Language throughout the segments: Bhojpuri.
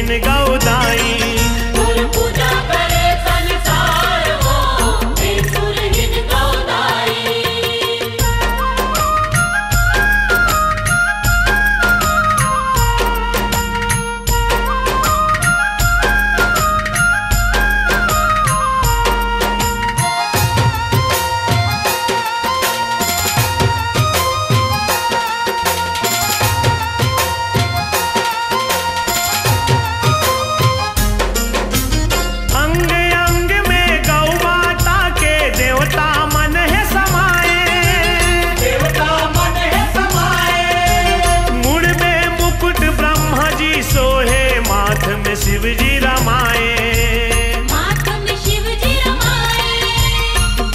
सुरहीन गौदाई। तुर पूजा करे संसार वो हे सुरहीन गौदाई। शिव जी रमाए, माथ में शिव जी रमाए।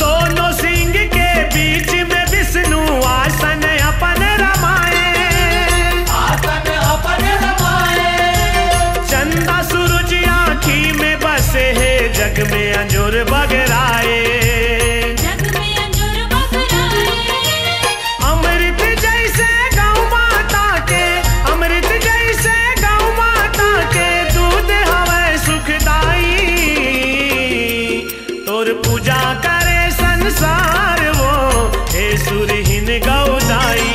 दोनों सिंह के बीच में विष्णु आसन अपन रमाए, आसन अपन रमाए। चंदा सूरज आँखी में बसे है, जग में अंजूर बगराए। जग में अंजूर बगराए। अमृत जैसे गौ माता के, अमृत जैसे गौ माता के दूध हवे सुखदाई। तोर पूजा करे संसार वो हे सुरहीन गौदाई।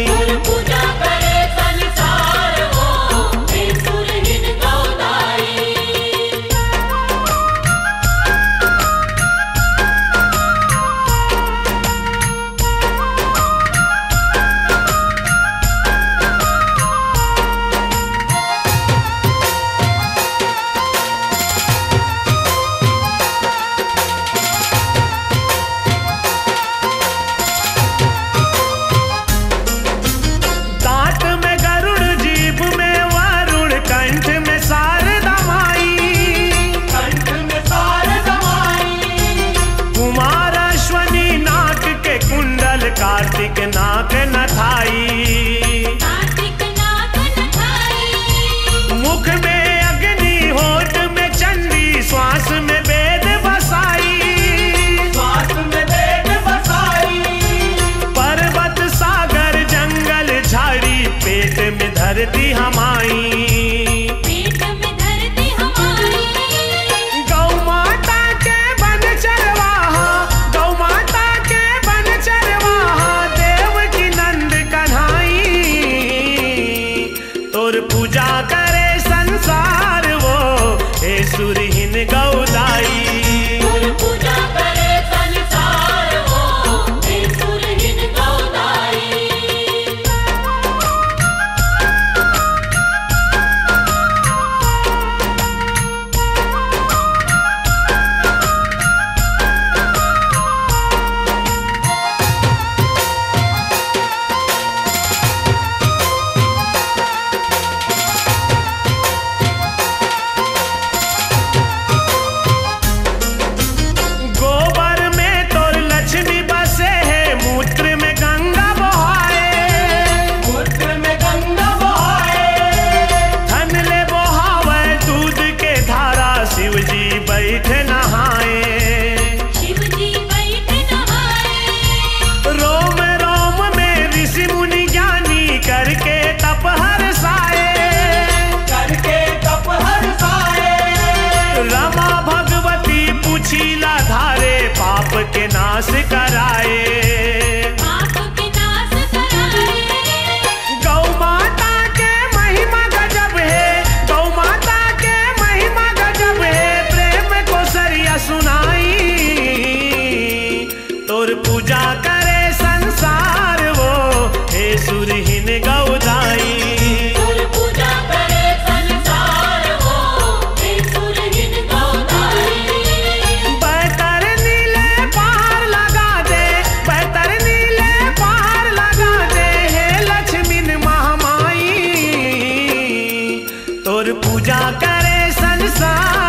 तुर पूजा करे संसार वो हे सुरहीन गौदाई। दांत में गरुड़, जीभ में वरुण, कंठ में शारदा माई। कंठ में शारदा माई। कुमार अश्वनी नाक के कुंडल, कार्तिक नाक नथाई। कार्तिक नाक नथाई। मुख में अग्नि, होठ में चंडी, श्वास में वेद बसाई। श्वास में वेद बसाई। पर्वत सागर जंगल झाड़ी, पेट में धरती हमाई। पेट में धरती हमारी। गौ माता के बन चरवाहा, गौ माता के बन चरवाहा, देव की नंद कन्हाई। तोर पूजा करे संसार वो हे सुरहीन गौदाई। तुर पूजा करे संसार वो हे सुरहीन गौदाई। गोबर में तोर लक्ष्मी बसे है, मूत्र में गंगा बहाए। मूत्र में गंगा बहाए। धन ले बहावे दूध के धारा, शिव जी बैठ नहाए। शिव जी बैठ नहाए। रोम रोम में ऋषि मुनि ज्ञानी, करके तप हरसाए। करके तप हरसाए। रमा भगवती पूछीला धारे, पाप के नाश कराए। पाप के नाश कराए। गौ माता के महिमा गजब है, गौ माता के महिमा गजब है, प्रेम को सरिया सुनाई। तोर पूजा करे संसार वो हे सुरहीन गौदाई। तुर पूजा करे संसार वो हे सुरहीन गौदाई। बैतरनी ले पार लगा दे, बैतरनी ले पार लगा दे, हे लक्ष्मी महामाई। तोर पूजा करे संसार